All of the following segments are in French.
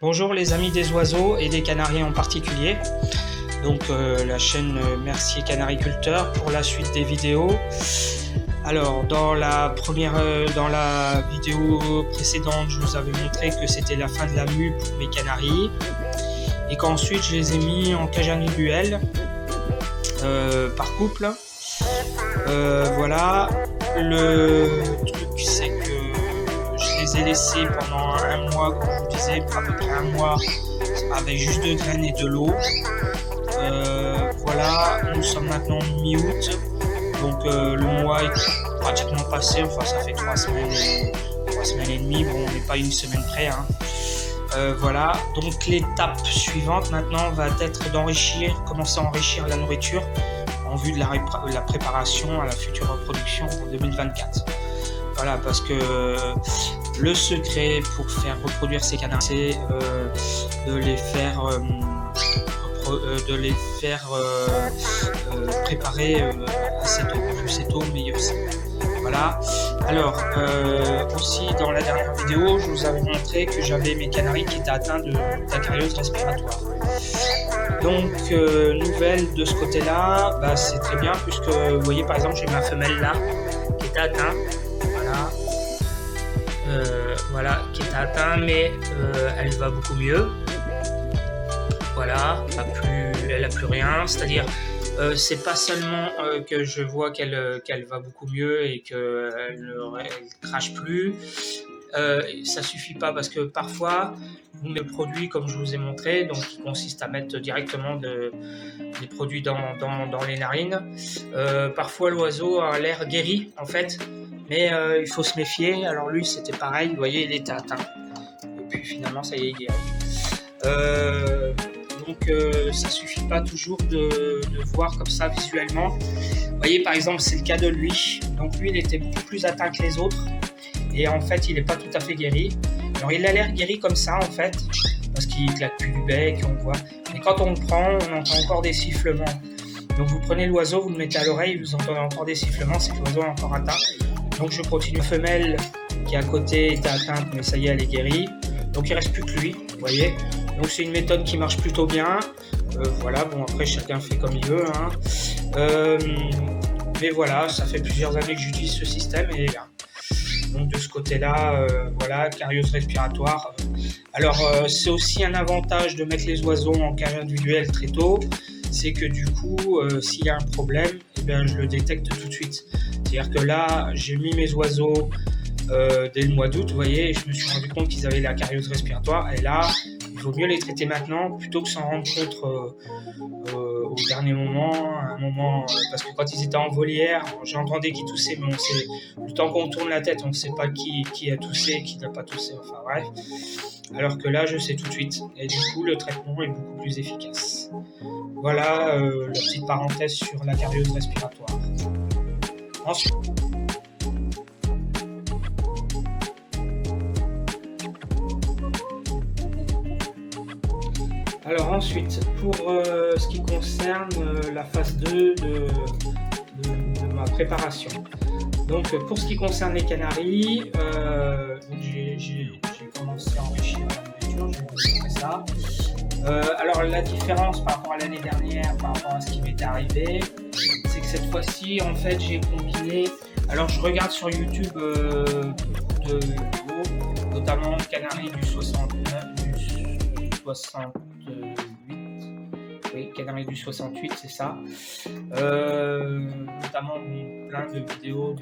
Bonjour les amis des oiseaux et des canaris en particulier. Donc la chaîne Mercier Canariculteur pour la suite des vidéos. Alors dans la vidéo précédente, je vous avais montré que c'était la fin de la mue pour mes canaris et qu'ensuite je les ai mis en cage individuelle par couple. Voilà, le truc c'est que je les ai laissés pendant un mois, comme je vous disais, pour à peu près un mois, avec juste de graines et de l'eau. Voilà, nous sommes maintenant mi-août, donc le mois est pratiquement passé, enfin ça fait 3 semaines et demie, bon on n'est pas une semaine près, hein. Voilà, donc l'étape suivante maintenant va être commencer à enrichir la nourriture en vue de la préparation à la future reproduction en 2024. Voilà, parce que le secret pour faire reproduire ces canards, c'est de les faire préparer assez tôt. Plus c'est tôt, meilleur c'est. Voilà. Alors, aussi dans la dernière vidéo, je vous avais montré que j'avais mes canaris qui étaient atteints d'acariose respiratoire. Donc, nouvelle de ce côté-là, c'est très bien, puisque vous voyez par exemple, j'ai ma femelle là, qui est atteinte. Voilà, qui est atteinte, mais elle va beaucoup mieux. Voilà, elle a plus rien, c'est-à-dire c'est pas seulement que je vois qu'elle va beaucoup mieux et qu'elle ne crache plus, ça suffit pas, parce que parfois le produit, comme je vous ai montré, donc qui consiste à mettre directement des produits dans les narines, parfois l'oiseau a l'air guéri en fait, mais il faut se méfier. Alors lui c'était pareil, vous voyez, il était atteint et puis finalement ça y est, il est guéri. Donc ça suffit pas toujours de voir comme ça visuellement. Vous voyez par exemple c'est le cas de lui, donc lui il était beaucoup plus atteint que les autres et en fait il n'est pas tout à fait guéri. Alors il a l'air guéri comme ça en fait, parce qu'il claque plus du bec, on voit, mais quand on le prend on entend encore des sifflements. Donc vous prenez l'oiseau, vous le mettez à l'oreille, vous entendez encore des sifflements, c'est que l'oiseau est encore atteint. Donc je continue, femelle qui à côté était atteinte, mais ça y est elle est guérie, donc il reste plus que lui, vous voyez. Donc c'est une méthode qui marche plutôt bien. Voilà, bon après chacun fait comme il veut, hein. Mais voilà, ça fait plusieurs années que j'utilise ce système et donc de ce côté-là, voilà, cariose respiratoire. Alors c'est aussi un avantage de mettre les oiseaux en cage individuelle très tôt, c'est que du coup, s'il y a un problème, eh bien, je le détecte tout de suite. C'est-à-dire que là, j'ai mis mes oiseaux dès le mois d'août, vous voyez, et je me suis rendu compte qu'ils avaient la cariose respiratoire, et là, il vaut mieux les traiter maintenant plutôt que s'en rendre compte au dernier moment, à un moment, parce que quand ils étaient en volière, j'entendais qu'ils toussaient, mais le temps qu'on tourne la tête, on ne sait pas qui a toussé, qui n'a pas toussé, enfin bref. Alors que là, je sais tout de suite, et du coup, le traitement est beaucoup plus efficace. Voilà la petite parenthèse sur la cariose respiratoire. Ensuite, pour ce qui concerne la phase 2 de ma préparation. Donc pour ce qui concerne les canaris, j'ai commencé à enrichir la nourriture, je vais vous montrer ça. Alors la différence par rapport à l'année dernière, par rapport à ce qui m'était arrivé, c'est que cette fois-ci en fait j'ai combiné. Alors je regarde sur YouTube beaucoup de vidéos, notamment le canari du 68, c'est ça. Notamment plein de vidéos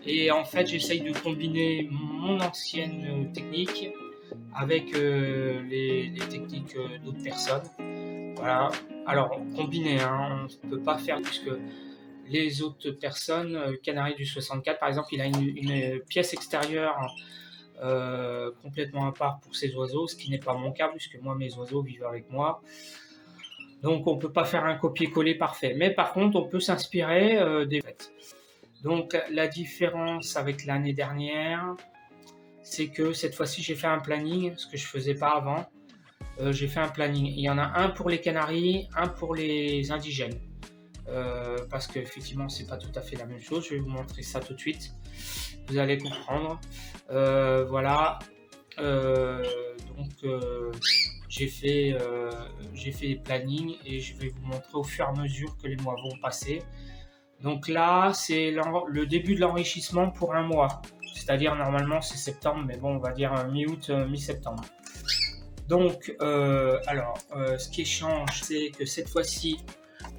et en fait j'essaye de combiner mon ancienne technique avec les techniques d'autres personnes. Voilà. Alors combiner, hein, on ne peut pas faire, puisque les autres personnes, canari du 64 par exemple, il a une pièce extérieure complètement à part pour ses oiseaux, ce qui n'est pas mon cas puisque moi mes oiseaux vivent avec moi. Donc on ne peut pas faire un copier-coller parfait, mais par contre on peut s'inspirer des faits. Donc la différence avec l'année dernière, c'est que cette fois-ci j'ai fait un planning, ce que je ne faisais pas avant. J'ai fait un planning, il y en a un pour les canaris, un pour les indigènes. Parce qu'effectivement c'est pas tout à fait la même chose. Je vais vous montrer ça tout de suite, vous allez comprendre. Voilà, donc Donc j'ai fait les plannings et je vais vous montrer au fur et à mesure que les mois vont passer. Donc là, c'est le début de l'enrichissement pour un mois. C'est-à-dire, normalement, c'est septembre, mais bon, on va dire mi-août, mi-septembre. Donc, ce qui change, c'est que cette fois-ci,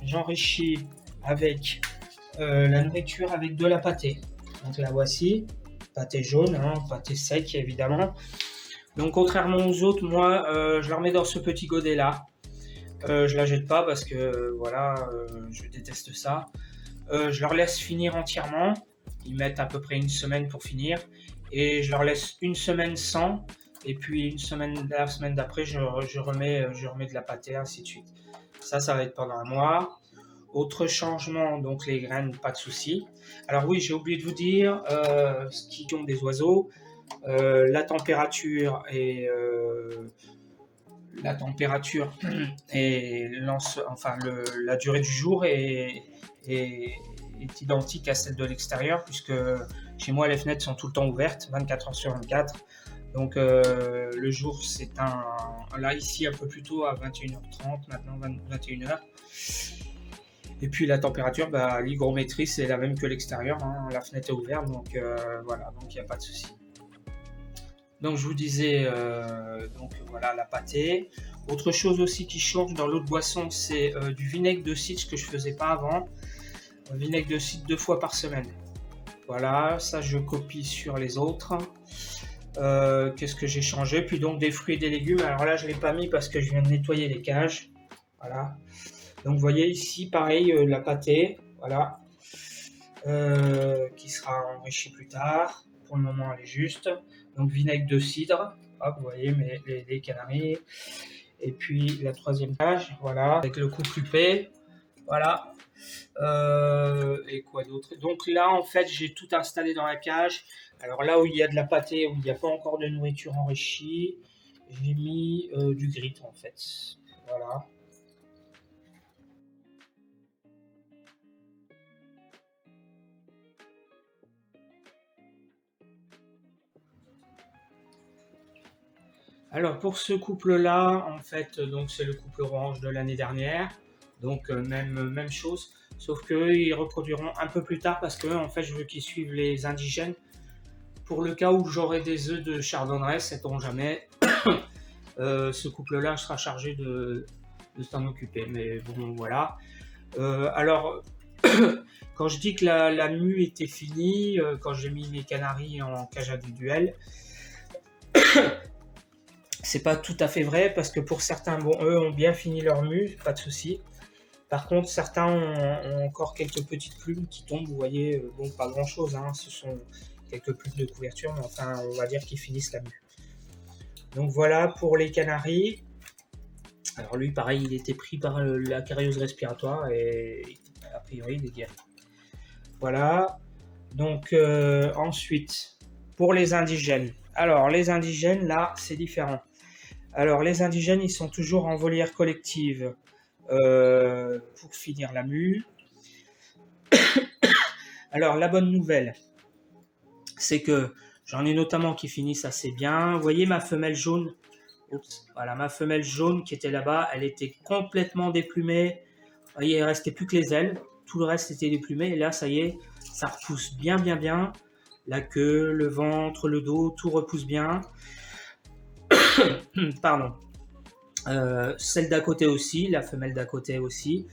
j'enrichis avec la nourriture avec de la pâtée. Donc la voici, pâtée jaune, hein, pâtée sec évidemment. Donc contrairement aux autres, moi, je la remets dans ce petit godet-là. Je la jette pas parce que voilà, je déteste ça. Je leur laisse finir entièrement. Ils mettent à peu près une semaine pour finir. Et je leur laisse une semaine sans. Et puis la semaine d'après, je remets de la pâtée, ainsi de suite. Ça va être pendant un mois. Autre changement, donc les graines, pas de souci. Alors oui, j'ai oublié de vous dire, ce qui tombe des oiseaux, la température et la durée du jour est identique à celle de l'extérieur, puisque chez moi les fenêtres sont tout le temps ouvertes, 24 heures sur 24. Donc le jour là ici un peu plus tôt à 21h30, maintenant 21h. Et puis la température, l'hygrométrie c'est la même que l'extérieur, hein, la fenêtre est ouverte, donc voilà, donc il n'y a pas de souci. Donc je vous disais, donc voilà la pâtée. Autre chose aussi qui change dans l'eau de boisson, c'est du vinaigre de cidre, ce que je faisais pas avant. Vinaigre de cidre 2 fois par semaine. Voilà, ça je copie sur les autres. Qu'est-ce que j'ai changé? Puis donc des fruits et des légumes. Alors là je ne l'ai pas mis parce que je viens de nettoyer les cages. Voilà. Donc vous voyez ici pareil la pâtée. Voilà. Qui sera enrichie plus tard. Pour le moment elle est juste. Donc vinaigre de cidre. Hop, vous voyez les canaris. Et puis la troisième cage. Voilà. Avec le couple UP. Voilà. Et quoi d'autre? Donc là en fait j'ai tout installé dans la cage. Alors là où il y a de la pâtée, où il n'y a pas encore de nourriture enrichie, j'ai mis du grit en fait. Voilà. Alors pour ce couple-là, en fait, donc c'est le couple orange de l'année dernière. Donc même chose, sauf qu'ils reproduiront un peu plus tard parce que en fait je veux qu'ils suivent les indigènes. Pour le cas où j'aurai des œufs de chardonneret, sait-on jamais, ce couple-là sera chargé de s'en occuper. Mais bon, voilà. Alors, quand je dis que la mue était finie, quand j'ai mis mes canaris en cage individuelle, c'est pas tout à fait vrai parce que pour certains, bon, eux ont bien fini leur mue, pas de souci. Par contre, certains ont encore quelques petites plumes qui tombent, vous voyez, bon, pas grand chose, hein, ce sont quelques plumes de couverture, mais enfin, on va dire qu'ils finissent la mue. Donc voilà pour les canaris. Alors lui, pareil, il était pris par la cariose respiratoire et a priori, il est guéri. Voilà. Donc ensuite, pour les indigènes. Alors les indigènes, là, c'est différent. Alors les indigènes, ils sont toujours en volière collective pour finir la mue. Alors la bonne nouvelle, c'est que j'en ai notamment qui finissent assez bien. Vous voyez ma femelle jaune? Oups, voilà, ma femelle jaune qui était là-bas, elle était complètement déplumée. Vous voyez, il ne restait plus que les ailes. Tout le reste était déplumé. Et là, ça y est, ça repousse bien. La queue, le ventre, le dos, tout repousse bien. Pardon. Celle d'à côté aussi, la femelle d'à côté aussi.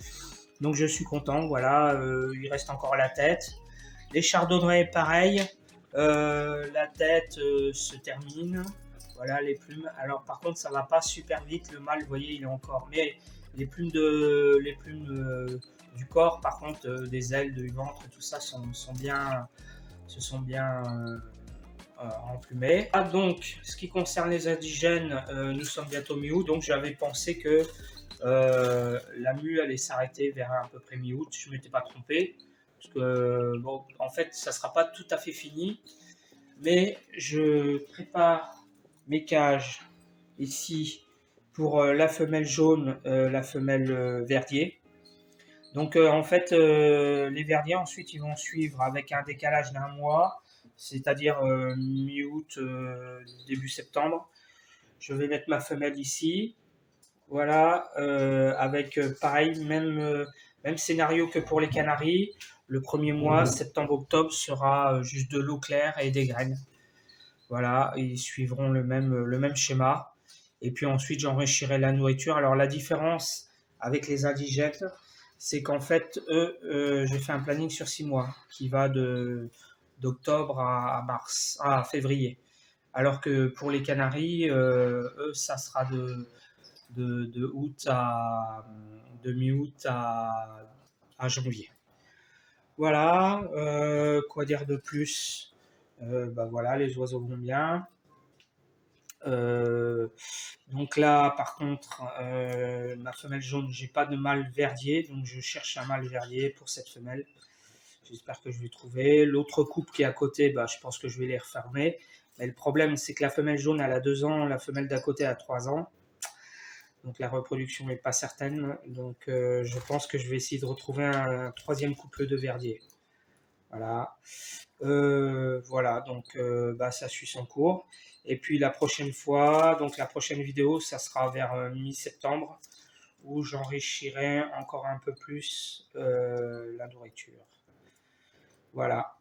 Donc je suis content, voilà. Il reste encore la tête. Les chardonnerets, pareil. La tête se termine. Voilà les plumes. Alors par contre, ça va pas super vite. Le mâle, vous voyez, il est encore. Mais les plumes du corps, par contre, des ailes, du ventre, tout ça se sont bien emplumés. Ah, donc, ce qui concerne les indigènes, nous sommes bientôt mi-août, donc j'avais pensé que la mue allait s'arrêter vers à peu près mi-août. Je ne m'étais pas trompé. Parce que, bon, en fait, ça ne sera pas tout à fait fini. Mais je prépare mes cages ici pour la femelle jaune, la femelle verdier. Donc en fait, les verdiers ensuite ils vont suivre avec un décalage d'1 mois, c'est-à-dire mi-août, début septembre. Je vais mettre ma femelle ici. Voilà, avec pareil, même scénario que pour les canaris. Le premier mois, septembre-octobre, sera juste de l'eau claire et des graines. Voilà, ils suivront le même schéma. Et puis ensuite, j'enrichirai la nourriture. Alors la différence avec les indigènes, c'est qu'en fait, eux, j'ai fait un planning sur 6 mois qui va d'octobre à mars, à février. Alors que pour les Canaries, eux, ça sera de août de mi-août à janvier. Voilà, quoi dire de plus? Bah voilà, les oiseaux vont bien. Euh, donc là, par contre, ma femelle jaune, j'ai pas de mâle verdier, donc je cherche un mâle verdier pour cette femelle. J'espère que je vais trouver. L'autre couple qui est à côté, bah, je pense que je vais les refermer. Mais le problème, c'est que la femelle jaune, elle a 2 ans, la femelle d'à côté a 3 ans. Donc la reproduction n'est pas certaine. Donc je pense que je vais essayer de retrouver un troisième couple de verdier. Voilà. Voilà, donc bah, ça suit son cours. Et puis la prochaine fois, donc la prochaine vidéo, ça sera vers mi-septembre, où j'enrichirai encore un peu plus la nourriture. Voilà.